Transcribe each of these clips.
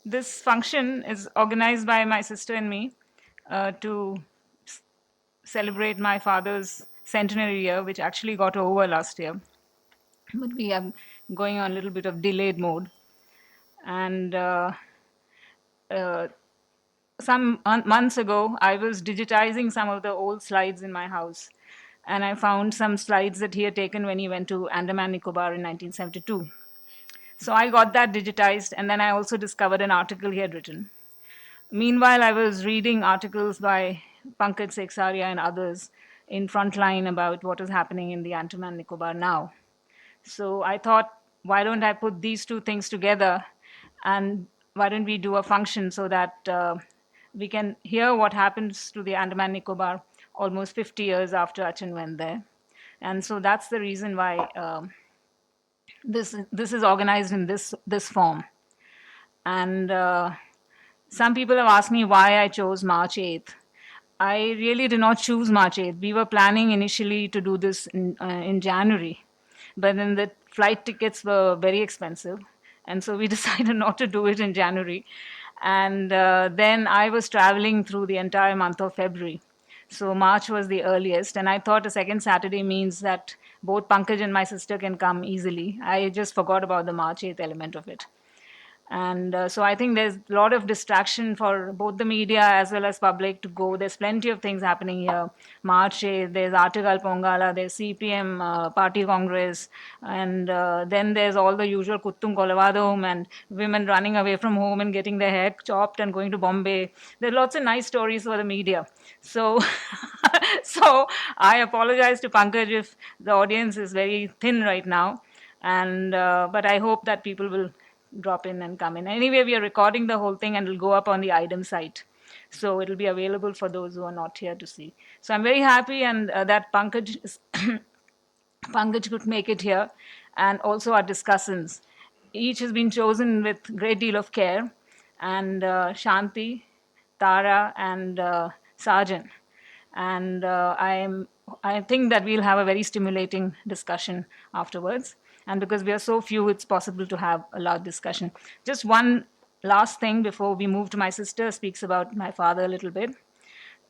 This function is organized by my sister and me to celebrate my father's centenary year, which actually got over last year. But we are going on a little bit of delayed mode. And uh, some months ago, I was digitizing some of the old slides in my house. And I found some slides that he had taken when he went to Andaman Nicobar in 1972. So I got that digitized, and then I also discovered an article he had written. Meanwhile, I was reading articles by Pankaj Seksaria and others in Frontline about what is happening in the Andaman Nicobar now. So I thought, why don't I put these two things together, and why don't we do a function so that we can hear what happens to the Andaman Nicobar almost 50 years after Achan went there. And so that's the reason why this is organized in this form. And some people have asked me why I chose March 8th. I really did not choose March 8th. We were planning initially to do this in January, but then the flight tickets were very expensive. And so we decided not to do it in January. And then I was traveling through the entire month of February. So March was the earliest. And I thought a second Saturday means that both Pankaj and my sister can come easily. I just forgot about the March 8th element of it. And so I think there's a lot of distraction for both the media as well as public to go. There's plenty of things happening here. March 8th, there's Article Pongala, there's CPM Party Congress, and then there's all the usual Kuttum Kolavadum and women running away from home and getting their hair chopped and going to Bombay. There are lots of nice stories for the media. So, so I apologize to Pankaj if the audience is very thin right now. And but I hope that people will drop in and come in. Anyway, we are recording the whole thing and it'll go up on the AIDEM site. So it'll be available for those who are not here to see. So I'm very happy and that Pankaj could make it here, and also our discussants. Each has been chosen with great deal of care, and Shanti, Tara, and Sarjan. And I think that we'll have a very stimulating discussion afterwards. And because we are so few, it's possible to have a large discussion. Just one last thing before we move to my sister speaks about my father a little bit.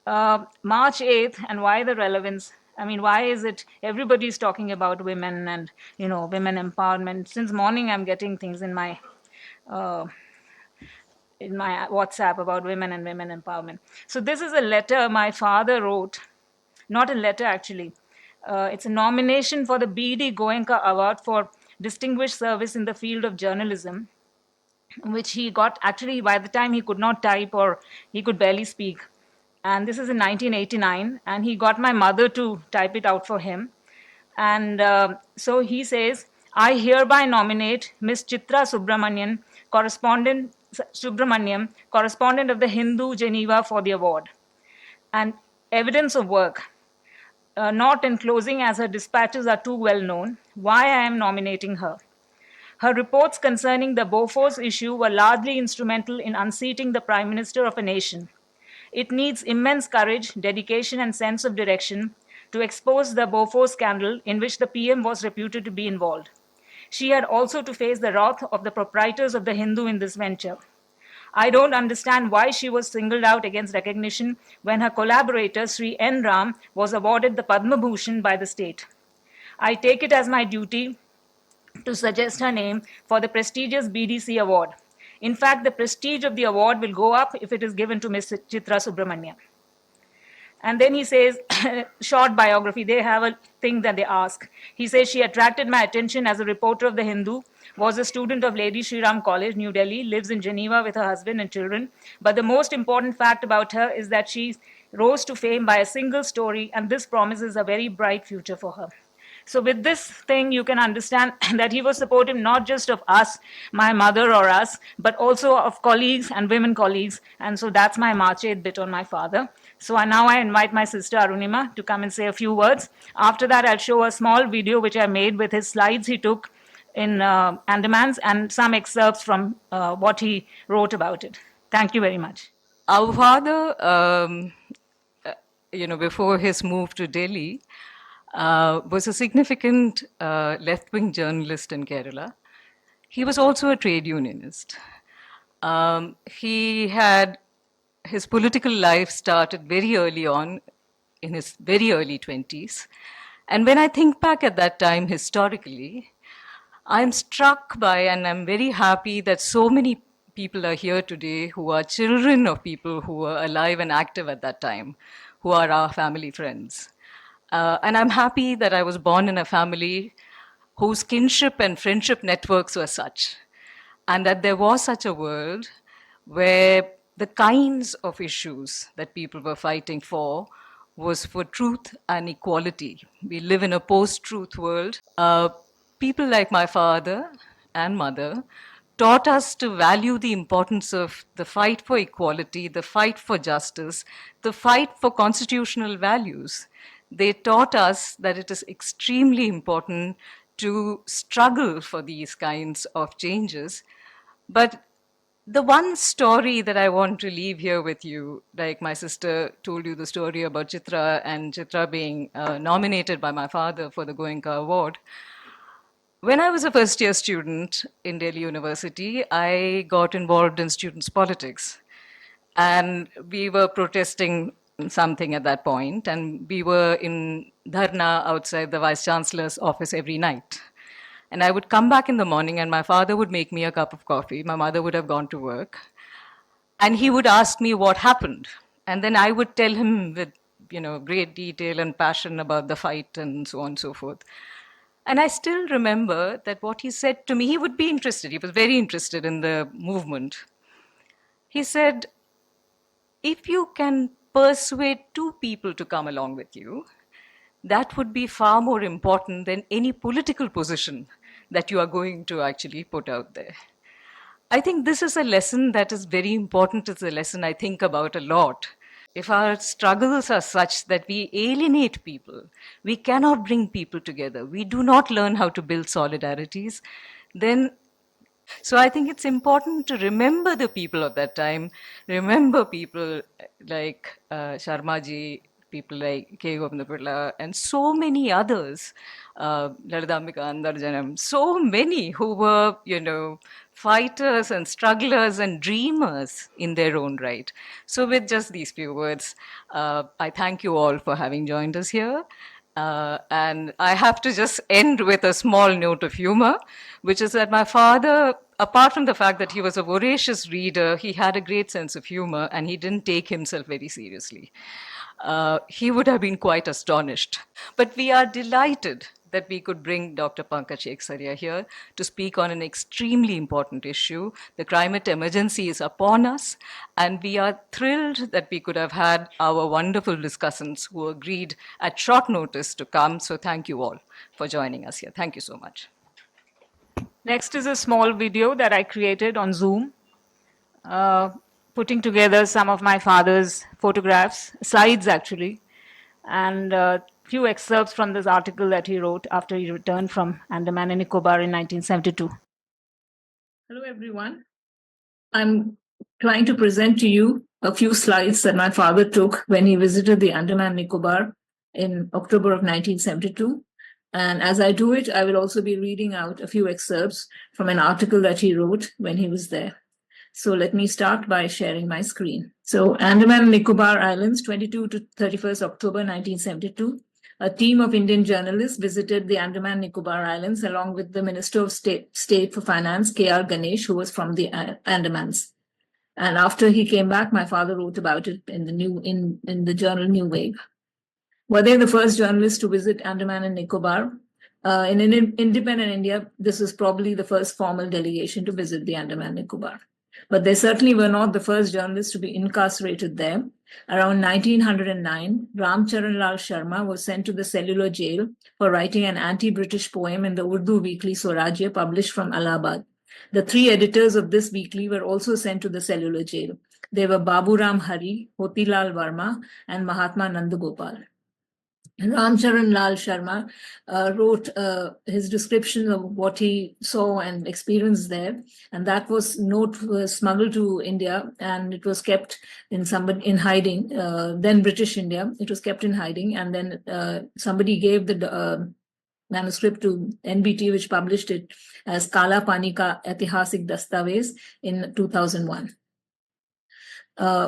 March 8th, and why the relevance? I mean, why is it everybody's talking about women and, women empowerment? Since morning, I'm getting things uh, in my WhatsApp about women and women empowerment. So this is a letter my father wrote, not a letter actually. It's a nomination for the B.D. Goenka Award for Distinguished Service in the Field of Journalism, which he got actually by the time he could not type or he could barely speak. And this is in 1989, and he got my mother to type it out for him. And so he says, I hereby nominate Miss Chitra Subramaniam, correspondent of the Hindu Geneva, for the award. And evidence of work, not enclosing as her dispatches are too well known, why I am nominating her. Her reports concerning the Bofors issue were largely instrumental in unseating the Prime Minister of a nation. It needs immense courage, dedication, and sense of direction to expose the Bofors scandal in which the PM was reputed to be involved. She had also to face the wrath of the proprietors of the Hindu in this venture. I don't understand why she was singled out against recognition when her collaborator, Sri N. Ram, was awarded the Padma Bhushan by the state. I take it as my duty to suggest her name for the prestigious BDC award. In fact, the prestige of the award will go up if it is given to Ms. Chitra Subramaniam. And then he says, short biography, they have a thing that they ask. He says, she attracted my attention as a reporter of the Hindu, was a student of Lady Shri Ram College, New Delhi, lives in Geneva with her husband and children. But the most important fact about her is that she rose to fame by a single story, and this promises a very bright future for her. So with this thing, you can understand that he was supportive not just of us, my mother or us, but also of colleagues and women colleagues. And so that's my March 8th bit on my father. So now I invite my sister Arunima to come and say a few words. After that, I'll show a small video which I made with his slides he took in Andamans and some excerpts from what he wrote about it. Thank you very much. Our father, before his move to Delhi, was a significant left-wing journalist in Kerala. He was also a trade unionist. He had his political life started very early on, in his very early 20s. And when I think back at that time historically, I'm struck by and I'm very happy that so many people are here today who are children of people who were alive and active at that time, who are our family friends. And I'm happy that I was born in a family whose kinship and friendship networks were such, and that there was such a world where the kinds of issues that people were fighting for was for truth and equality. We live in a post-truth world. People like my father and mother taught us to value the importance of the fight for equality, the fight for justice, the fight for constitutional values. They taught us that it is extremely important to struggle for these kinds of changes. But the one story that I want to leave here with you, like my sister told you the story about Chitra and Chitra being nominated by my father for the Goenka Award. When I was a first year student in Delhi University, I got involved in students' politics. And we were protesting something at that point, and we were in dharna outside the vice chancellor's office every night. And I would come back in the morning, and my father would make me a cup of coffee. My mother would have gone to work, and he would ask me what happened. And then I would tell him with great detail and passion about the fight and so on and so forth. And I still remember that what he said to me, he would be interested. He was very interested in the movement. He said, if you can persuade two people to come along with you, that would be far more important than any political position that you are going to actually put out there. I think this is a lesson that is very important. It's a lesson I think about a lot. If our struggles are such that we alienate people, we cannot bring people together, we do not learn how to build solidarities, then so I think it's important to remember the people of that time, remember people like Sharmaji, people like K. Gopinathan, and so many others, Lalidambika Andarjanam, so many who were, fighters and strugglers and dreamers in their own right. So with just these few words, I thank you all for having joined us here. And I have to just end with a small note of humor, which is that my father, apart from the fact that he was a voracious reader, he had a great sense of humor and he didn't take himself very seriously. He would have been quite astonished. But we are delighted that we could bring Dr. Pankaj Eksaria here to speak on an extremely important issue. The climate emergency is upon us, and we are thrilled that we could have had our wonderful discussants who agreed at short notice to come. So thank you all for joining us here. Thank you so much. Next is a small video that I created on Zoom, putting together some of my father's photographs, slides actually, and few excerpts from this article that he wrote after he returned from Andaman and Nicobar in 1972. Hello, everyone. I'm trying to present to you a few slides that my father took when he visited the Andaman Nicobar in October of 1972. And as I do it, I will also be reading out a few excerpts from an article that he wrote when he was there. So let me start by sharing my screen. So Andaman and Nicobar Islands, 22 to 31st October 1972. A team of Indian journalists visited the Andaman Nicobar Islands along with the Minister of State for Finance, K.R. Ganesh, who was from the Andamans. And after he came back, my father wrote about it in the journal New Wave. Were they the first journalists to visit Andaman and Nicobar? In independent India, this is probably the first formal delegation to visit the Andaman Nicobar. But they certainly were not the first journalists to be incarcerated there. Around 1909, Ram Charan Lal Sharma was sent to the cellular jail for writing an anti-British poem in the Urdu weekly Swarajya, published from Allahabad. The three editors of this weekly were also sent to the cellular jail. They were Babu Ram Hari, Hotilal Varma, and Mahatma Nandagopal. Ramcharan Lal Sharma wrote his description of what he saw and experienced there, and that was smuggled to India, and it was kept in hiding. Then British India, it was kept in hiding, and then somebody gave the manuscript to NBT, which published it as Kala Pani Ka Aitihasik Dastavez in 2001.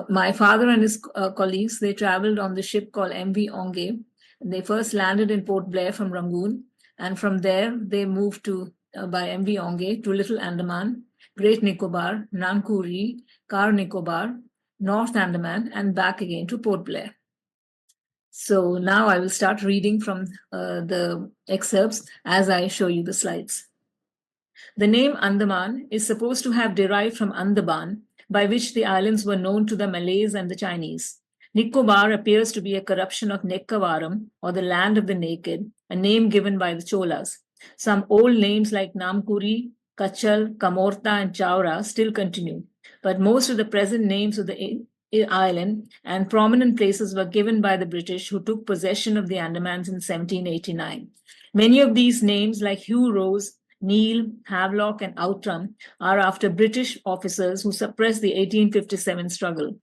My father and his colleagues, they traveled on the ship called MV Onge. They first landed in Port Blair from Rangoon, and from there they moved to by MV Onge to Little Andaman, Great Nicobar, Nankuri, Car Nicobar, North Andaman, and back again to Port Blair. So now I will start reading from the excerpts as I show you the slides. The name Andaman is supposed to have derived from Andaman, by which the islands were known to the Malays and the Chinese. Nicobar appears to be a corruption of Nekkavaram, or the land of the naked, a name given by the Cholas. Some old names like Namkuri, Kachal, Kamorta, and Chaura still continue, but most of the present names of the island and prominent places were given by the British, who took possession of the Andamans in 1789. Many of these names, like Hugh Rose, Neil, Havelock, and Outram, are after British officers who suppressed the 1857 struggle.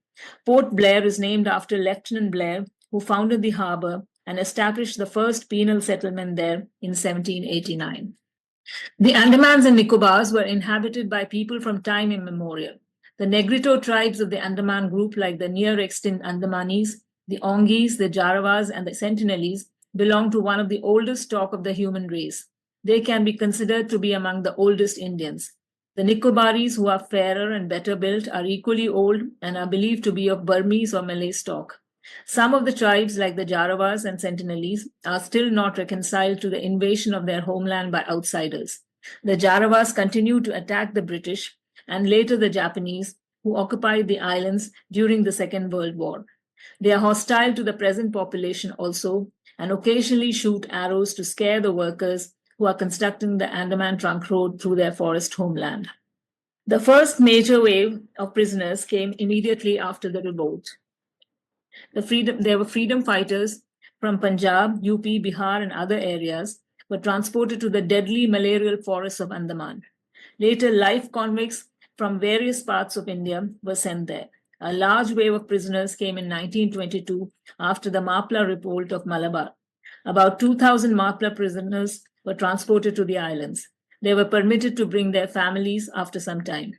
Port Blair is named after Lieutenant Blair, who founded the harbour and established the first penal settlement there in 1789. The Andamans and Nicobars were inhabited by people from time immemorial. The Negrito tribes of the Andaman group, like the near extinct Andamanis, the Ongis, the Jaravas, and the Sentinelese, belong to one of the oldest stock of the human race. They can be considered to be among the oldest Indians. The Nicobaris, who are fairer and better built, are equally old and are believed to be of Burmese or Malay stock. Some of the tribes, like the Jaravas and Sentinelese, are still not reconciled to the invasion of their homeland by outsiders. The Jaravas continue to attack the British and later the Japanese, who occupied the islands during the Second World War. They are hostile to the present population also, and occasionally shoot arrows to scare the workers who are constructing the Andaman Trunk Road through their forest homeland. The first major wave of prisoners came immediately after the revolt. There were freedom fighters from Punjab, UP, Bihar, and other areas were transported to the deadly malarial forests of Andaman. Later, life convicts from various parts of India were sent there. A large wave of prisoners came in 1922 after the Mapla revolt of Malabar. About 2,000 Mapla prisoners were transported to the islands. They were permitted to bring their families after some time.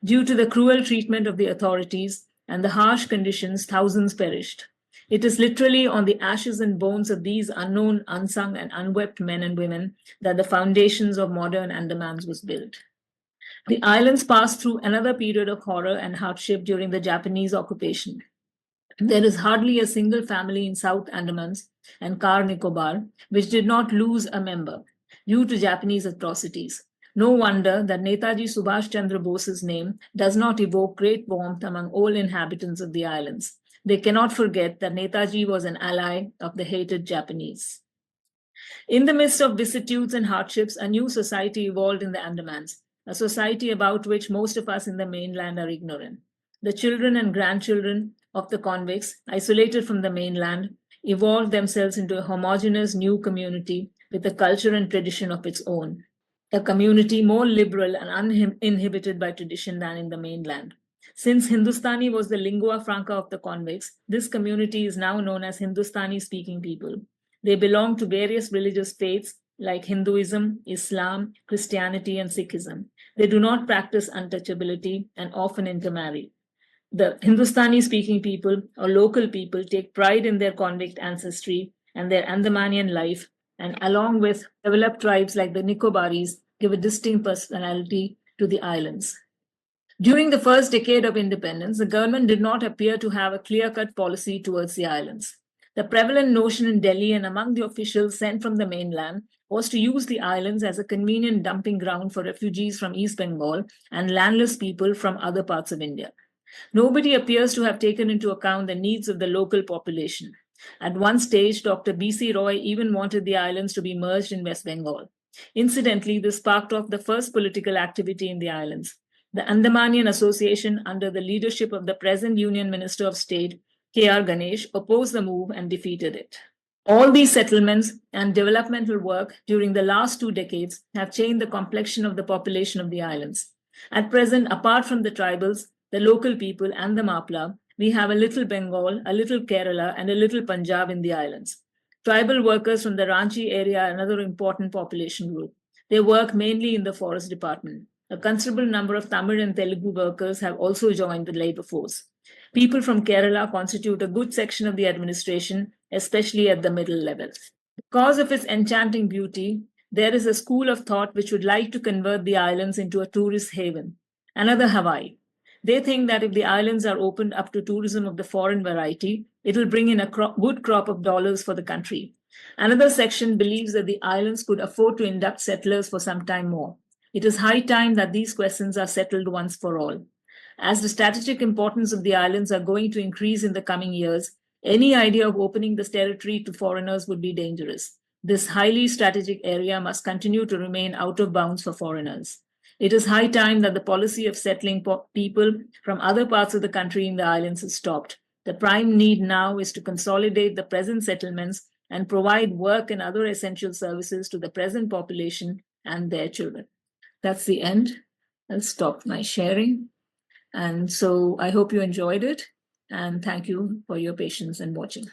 Due to the cruel treatment of the authorities and the harsh conditions, thousands perished. It is literally on the ashes and bones of these unknown, unsung, and unwept men and women that the foundations of modern Andamans was built. The islands passed through another period of horror and hardship during the Japanese occupation. There is hardly a single family in South Andamans and Car Nicobar which did not lose a member due to Japanese atrocities. No wonder that Netaji Subhash Chandra Bose's name does not evoke great warmth among all inhabitants of the islands. They cannot forget that Netaji was an ally of the hated Japanese. In the midst of vicissitudes and hardships, a new society evolved in the Andamans, a society about which most of us in the mainland are ignorant. The children and grandchildren of the convicts, isolated from the mainland, evolved themselves into a homogeneous new community with a culture and tradition of its own, a community more liberal and uninhibited by tradition than in the mainland. Since Hindustani was the lingua franca of the convicts, this community is now known as Hindustani-speaking people. They belong to various religious faiths like Hinduism, Islam, Christianity, and Sikhism. They do not practice untouchability and often intermarry. The Hindustani-speaking people or local people take pride in their convict ancestry and their Andamanian life, and along with developed tribes like the Nicobaris, give a distinct personality to the islands. During the first decade of independence, the government did not appear to have a clear-cut policy towards the islands. The prevalent notion in Delhi and among the officials sent from the mainland was to use the islands as a convenient dumping ground for refugees from East Bengal and landless people from other parts of India. Nobody appears to have taken into account the needs of the local population. At one stage, Dr. B.C. Roy even wanted the islands to be merged in West Bengal. Incidentally, this sparked off the first political activity in the islands. The Andamanian Association, under the leadership of the present Union Minister of State, K.R. Ganesh, opposed the move and defeated it. All these settlements and developmental work during the last 2 decades have changed the complexion of the population of the islands. At present, apart from the tribals, the local people, and the Mapla, we have a little Bengal, a little Kerala, and a little Punjab in the islands. Tribal workers from the Ranchi area are another important population group. They work mainly in the forest department. A considerable number of Tamil and Telugu workers have also joined the labor force. People from Kerala constitute a good section of the administration, especially at the middle levels. Because of its enchanting beauty, there is a school of thought which would like to convert the islands into a tourist haven, another Hawaii. They think that if the islands are opened up to tourism of the foreign variety, it will bring in a good crop of dollars for the country. Another section believes that the islands could afford to induct settlers for some time more. It is high time that these questions are settled once for all. As the strategic importance of the islands are going to increase in the coming years, any idea of opening this territory to foreigners would be dangerous. This highly strategic area must continue to remain out of bounds for foreigners. It is high time that the policy of settling people from other parts of the country in the islands is stopped. The prime need now is to consolidate the present settlements and provide work and other essential services to the present population and their children. That's the end. I'll stop my sharing. And so I hope you enjoyed it. And thank you for your patience and watching.